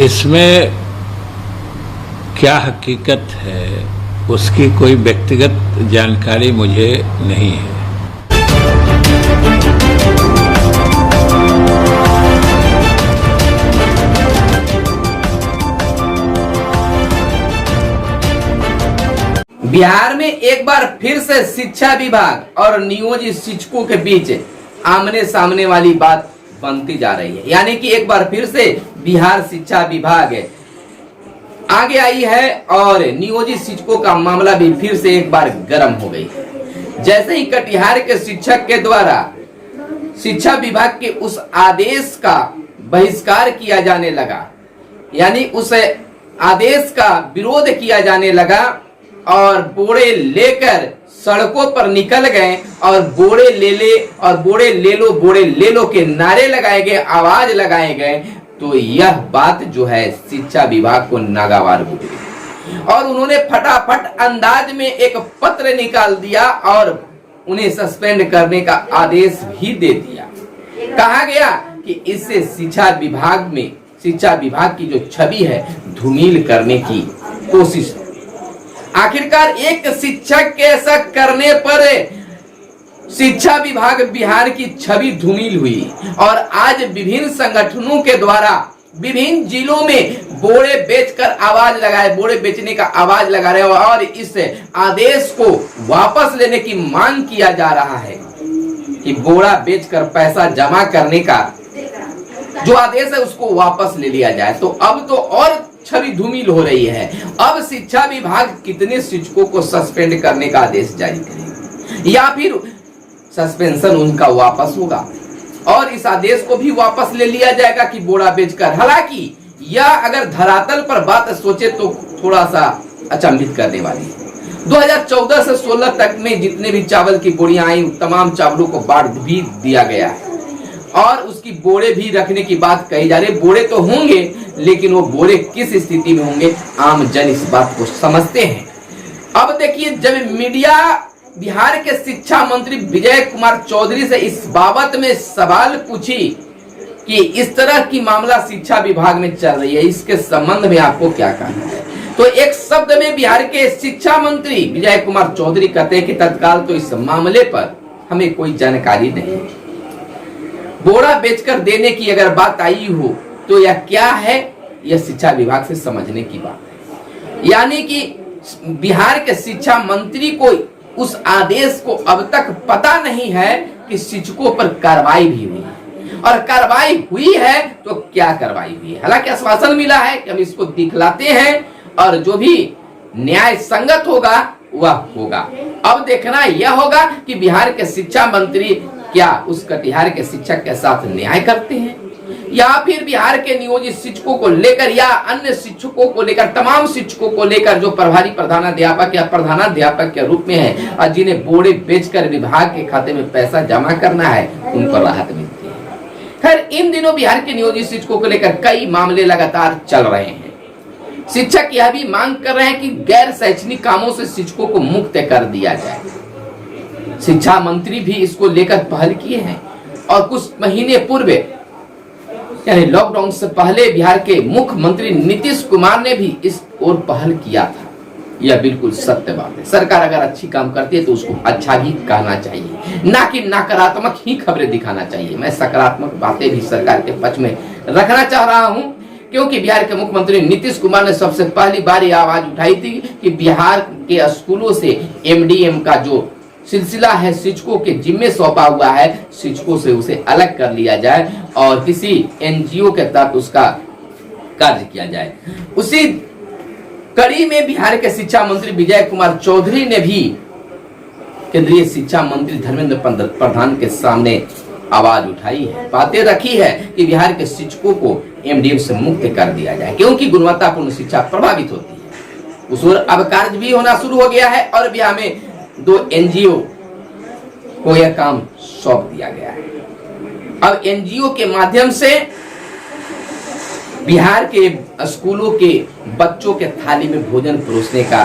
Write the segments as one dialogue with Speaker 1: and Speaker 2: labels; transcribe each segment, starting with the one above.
Speaker 1: इसमें क्या हकीकत है उसकी कोई व्यक्तिगत जानकारी मुझे नहीं है।
Speaker 2: बिहार में एक बार फिर से शिक्षा विभाग और नियोजित शिक्षकों के बीच आमने सामने वाली बात बनती जा रही है। यानी कि एक बार फिर से बिहार शिक्षा विभाग आगे आई है और नियोजित शिक्षकों का मामला भी फिर से एक बार गर्म हो गई है। जैसे ही कटिहार के शिक्षक के द्वारा शिक्षा विभाग के उस आदेश का बहिष्कार किया जाने लगा, यानी उस आदेश का विरोध किया जाने लगा और बोड़े लेकर सड़कों पर निकल गए और बोड़े ले लो के नारे लगाए गए, आवाज लगाए गए, तो यह बात जो है शिक्षा विभाग को नागवार गुजरी और उन्होंने फटाफट अंदाज में एक पत्र निकाल दिया और उन्हें सस्पेंड करने का आदेश भी दे दिया। कहा गया कि इससे शिक्षा विभाग की जो छवि है धूमिल करने की कोशिश। आखिरकार एक शिक्षक के ऐसा करने पर शिक्षा विभाग बिहार की छवि धूमिल हुई और आज विभिन्न संगठनों के द्वारा विभिन्न जिलों में बोड़े बेचकर आवाज लगाए, बोड़े बेचने का आवाज लगा रहे और इस आदेश को वापस लेने की मांग किया जा रहा है कि बोड़ा बेचकर पैसा जमा करने का जो आदेश है उसको वापस ले लिया जाए। तो अब तो और छवि धूमिल हो रही है। अब शिक्षा विभाग कितने शिक्षकों को सस्पेंड करने का आदेश जारी करेगा या फिर सस्पेंशन उनका वापस होगा और इस आदेश को भी वापस ले लिया जाएगा कि बोड़ा बेचकर। हालांकि यह अगर धरातल पर बात सोचे तो थोड़ा सा अचंभित करने वाली है। 2014 से 16 तक में जितने भी चावल की बोरियां आई तमाम चावलों को बांट भी दिया गया है और उसकी बोड़े भी रखने की बात कही जा रही है। बोड़े तो होंगे लेकिन वो बोड़े किस स्थिति में होंगे आम जन इस बात को समझते हैं। अब देखिए, जब मीडिया बिहार के शिक्षा मंत्री विजय कुमार चौधरी से इस बाबत में सवाल पूछी कि इस तरह की मामला शिक्षा विभाग में चल रही है, इसके संबंध में आपको क्या कहना है, तो एक शब्द में बिहार के शिक्षा मंत्री विजय कुमार चौधरी कहते हैं कि तत्काल तो इस मामले पर हमें कोई जानकारी नहीं। बोड़ा बेचकर देने की अगर बात आई हो तो यह क्या है, यह शिक्षा विभाग से समझने की बात है। यानी कि बिहार के शिक्षा मंत्री को उस आदेश को अब तक पता नहीं है कि शिक्षकों पर कार्रवाई भी हुई है और कार्रवाई हुई है तो क्या कार्रवाई हुई है। हालांकि आश्वासन मिला है कि हम इसको दिखलाते हैं और जो भी न्याय संगत होगा वह होगा। अब देखना यह होगा कि बिहार के शिक्षा मंत्री क्या उस कटिहार के शिक्षक के साथ न्याय करते हैं या फिर बिहार के नियोजित शिक्षकों को लेकर या अन्य शिक्षकों को लेकर, तमाम शिक्षकों को लेकर जो प्रभारी प्रधानाध्यापक या प्रधानाध्यापक के रूप में है और जिन्हें बोड़े बेचकर विभाग के खाते में पैसा जमा करना है उनको राहत मिलती है। खैर, इन दिनों बिहार के नियोजित शिक्षकों को लेकर कई मामले लगातार चल रहे हैं। शिक्षक यह भी मांग कर रहे हैं कि गैर शैक्षणिक कामों से शिक्षकों को मुक्त कर दिया जाए। शिक्षा मंत्री भी इसको लेकर पहल किए हैं और कुछ महीने पूर्व यानी लॉकडाउन से पहले बिहार के मुख्यमंत्री नीतीश कुमार ने भी इस ओर पहल किया था। यह बिल्कुल सत्य बात है। सरकार अगर अच्छी काम करती है तो उसको अच्छा भी कहना चाहिए, ना कि नकारात्मक ही खबरें दिखाना चाहिए। मैं सकारात्मक बातें भी सरकार के पक्ष में रखना चाह रहा हूं क्योंकि बिहार के मुख्यमंत्री नीतीश कुमार ने सबसे पहली बार यह आवाज उठाई थी कि बिहार के स्कूलों से एमडीएम का जो सिलसिला है शिक्षकों के जिम्मे सौंपा हुआ है, शिक्षकों से उसे अलग कर लिया जाए और किसी एनजीओ के तहत उसका कार्य किया जाए। उसी कड़ी में बिहार के शिक्षा मंत्री विजय कुमार चौधरी ने भी केंद्रीय शिक्षा मंत्री धर्मेंद्र प्रधान के सामने आवाज उठाई है, बातें रखी है कि बिहार के शिक्षकों को एमडीएम से मुक्त कर दिया जाए क्योंकि गुणवत्तापूर्ण शिक्षा प्रभावित होती है। उस ओर अब कार्य भी होना शुरू हो गया है और बिहार में 2 एनजीओ को यह काम सौंप दिया गया है। अब एनजीओ के माध्यम से बिहार के स्कूलों के बच्चों के थाली में भोजन परोसने का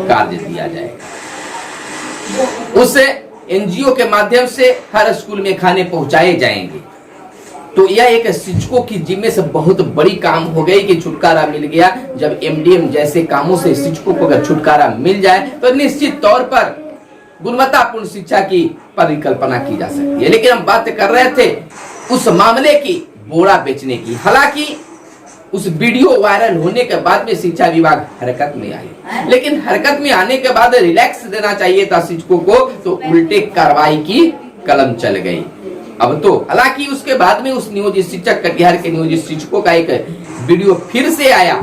Speaker 2: कार्य दिया जाएगा। उस एनजीओ के माध्यम से हर स्कूल में खाने पहुंचाए जाएंगे तो यह एक शिक्षकों की जिम्मे से बहुत बड़ी काम हो गई कि छुटकारा मिल गया। जब एमडीएम जैसे कामों से शिक्षकों को अगर छुटकारा मिल जाए तो निश्चित तौर पर गुणवत्तापूर्ण शिक्षा की परिकल्पना की जा सकती है। लेकिन हम बात कर रहे थे उस मामले की, बोरा बेचने की। हालांकि उस वीडियो वायरल होने के बाद में शिक्षा विभाग हरकत में आई, लेकिन हरकत में आने के बाद रिलैक्स देना चाहिए था शिक्षकों को, तो उल्टे कार्रवाई की कलम चल गई। अब तो हालांकि उसके बाद में उस नियोजित शिक्षक, कटिहार के नियोजित शिक्षकों का एक वीडियो फिर से आया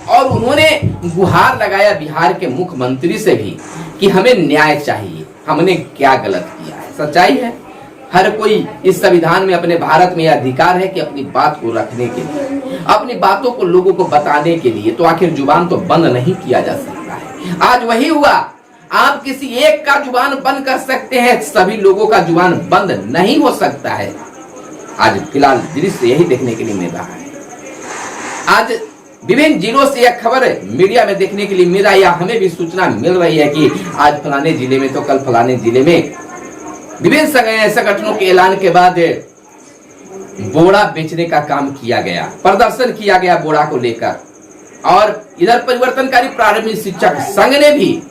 Speaker 2: और उन्होंने गुहार लगाया बिहार के मुख्यमंत्री से भी कि हमें न्याय चाहिए, हमने क्या गलत किया है। सच्चाई है, हर कोई इस संविधान में, अपने भारत में अधिकार है कि अपनी बात को रखने के लिए, अपनी बातों को लोगों को बताने के लिए, तो आखिर जुबान तो बंद नहीं किया जा सकता है। आज वही हुआ, आप किसी एक का जुबान बंद कर सकते हैं, सभी लोगों का जुबान बंद नहीं हो सकता है। आज फिलहाल दृश्य यही देखने के लिए मिल रहा है। आज विभिन्न जिलों से यह खबर मीडिया में देखने के लिए मिल रहा है, या हमें भी सूचना मिल रही है कि आज फलाने जिले में तो कल फलाने जिले में विभिन्न संगठनों के ऐलान के बाद बोरा बेचने का काम किया गया, प्रदर्शन किया गया बोरा को लेकर। और इधर परिवर्तनकारी प्रारंभिक शिक्षक संघ ने भी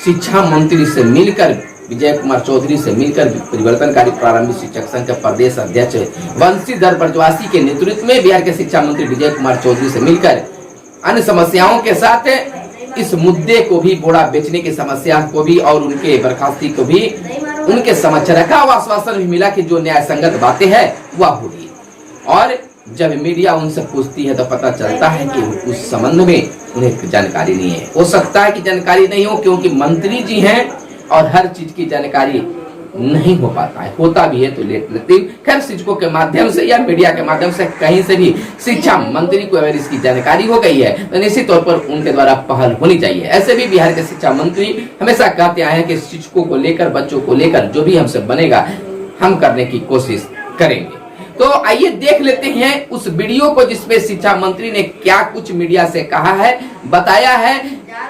Speaker 2: शिक्षा मंत्री से मिलकर, विजय कुमार चौधरी से मिलकर, परिवर्तनकारी प्रारंभिक शिक्षक संघ के प्रदेश अध्यक्ष वंशीधर ब्रजवासी के नेतृत्व में बिहार के शिक्षा मंत्री विजय कुमार चौधरी से मिलकर अन्य समस्याओं के साथ इस मुद्दे को भी, बोरा बेचने की समस्या को भी और उनके बर्खास्ती को भी उनके समक्ष रखा। आश्वासन भी मिला कि जो न्याय संगत बातें हैं वह होगी। और जब मीडिया उनसे पूछती है तो पता चलता है कि उस संबंध में उन्हें जानकारी नहीं है। हो सकता है कि जानकारी नहीं हो क्योंकि मंत्री जी हैं और हर चीज की जानकारी नहीं हो पाता है, होता भी है तो लेट लेती। खैर, शिक्षकों के माध्यम से या मीडिया के माध्यम से कहीं से भी शिक्षा मंत्री को अगर इसकी जानकारी हो गई है तो निश्चित तौर पर उनके द्वारा पहल होनी चाहिए। ऐसे भी बिहार के शिक्षा मंत्री हमेशा कहते आए हैं कि शिक्षकों को लेकर, बच्चों को लेकर जो भी हमसे बनेगा हम करने की कोशिश करेंगे। तो आइए देख लेते हैं उस वीडियो को जिसमें शिक्षा मंत्री ने क्या कुछ मीडिया से कहा है, बताया है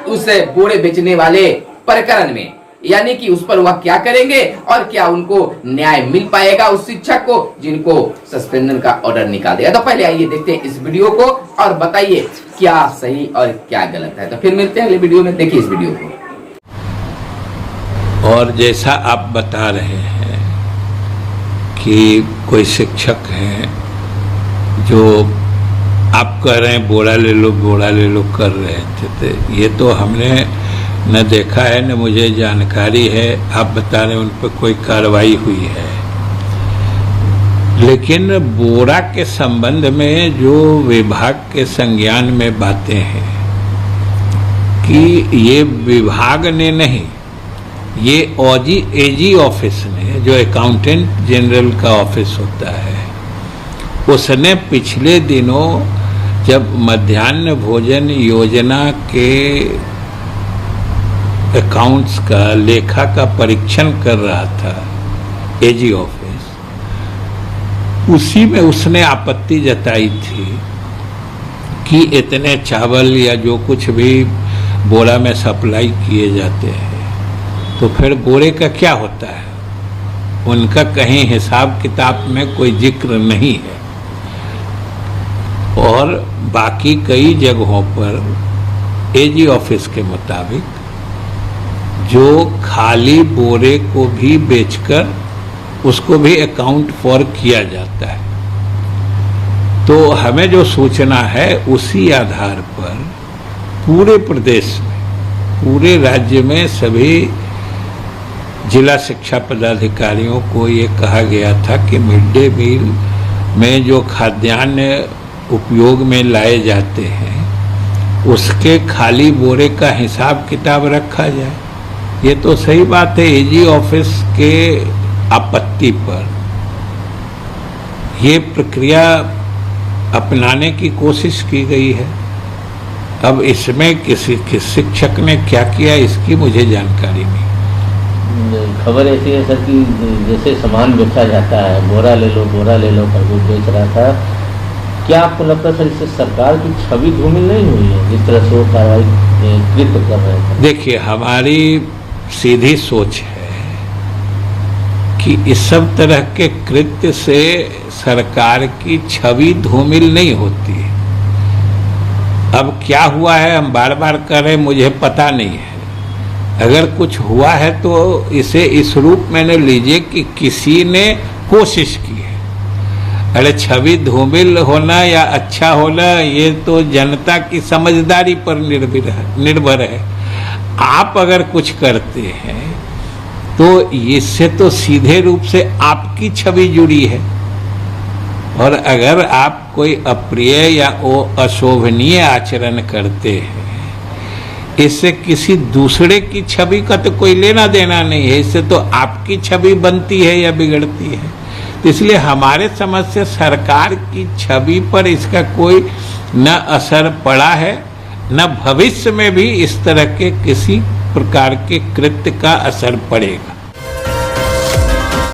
Speaker 2: उस बोरे बेचने वाले प्रकरण में, यानी कि उस पर वह क्या करेंगे और क्या उनको न्याय मिल पाएगा उस शिक्षक को जिनको सस्पेंशन का ऑर्डर निकाल दिया। तो पहले आइए देखते हैं इस वीडियो को और बताइए क्या सही और क्या गलत है। तो फिर मिलते हैं अगले वीडियो में, देखिए इस वीडियो को।
Speaker 1: और जैसा आप बता रहे हैं कि कोई शिक्षक हैं जो आप कह रहे हैं बोरा ले लो कर रहे थे, तो ये तो हमने न देखा है न मुझे जानकारी है। आप बता रहे हैं उन पर कोई कार्रवाई हुई है, लेकिन बोरा के संबंध में जो विभाग के संज्ञान में बातें हैं कि ये विभाग ने नहीं, ये एजी ऑफिस ने, जो अकाउंटेंट जनरल का ऑफिस होता है, उसने पिछले दिनों जब मध्याह्न भोजन योजना के अकाउंट्स का, लेखा का परीक्षण कर रहा था एजी ऑफिस, उसी में उसने आपत्ति जताई थी कि इतने चावल या जो कुछ भी बोरा में सप्लाई किए जाते हैं तो फिर बोरे का क्या होता है, उनका कहीं हिसाब किताब में कोई जिक्र नहीं है। और बाकी कई जगहों पर एजी ऑफिस के मुताबिक जो खाली बोरे को भी बेचकर उसको भी अकाउंट फॉर किया जाता है। तो हमें जो सूचना है उसी आधार पर पूरे प्रदेश में, पूरे राज्य में सभी जिला शिक्षा पदाधिकारियों को ये कहा गया था कि मिड डे मील में जो खाद्यान्न उपयोग में लाए जाते हैं उसके खाली बोरे का हिसाब किताब रखा जाए। ये तो सही बात है, एजी ऑफिस के आपत्ति पर ये प्रक्रिया अपनाने की कोशिश की गई है। अब इसमें किस शिक्षक ने क्या किया इसकी मुझे जानकारी नहीं।
Speaker 3: खबर ऐसी है सर कि जैसे सामान बेचा जाता है, बोरा ले लो करके बेच रहा था। क्या आपको लगता है सर इससे सरकार की छवि धूमिल नहीं हुई है जिस तरह से वो कार्रवाई कृत कर रहे थे?
Speaker 1: देखिए, हमारी सीधी सोच है कि इस सब तरह के कृत्य से सरकार की छवि धूमिल नहीं होती है। अब क्या हुआ है हम बार बार कह रहे, मुझे पता नहीं है। अगर कुछ हुआ है तो इसे इस रूप में न लीजिए कि किसी ने कोशिश की है। अरे छवि धूमिल होना या अच्छा होना ये तो जनता की समझदारी पर निर्भर है। आप अगर कुछ करते हैं तो इससे तो सीधे रूप से आपकी छवि जुड़ी है, और अगर आप कोई अप्रिय या अशोभनीय आचरण करते हैं, इससे किसी दूसरे की छवि का तो कोई लेना देना नहीं है, इससे तो आपकी छवि बनती है या बिगड़ती है। तो इसलिए हमारे समझ से सरकार की छवि पर इसका कोई न असर पड़ा है, न भविष्य में भी इस तरह के किसी प्रकार के कृत्य का असर पड़ेगा।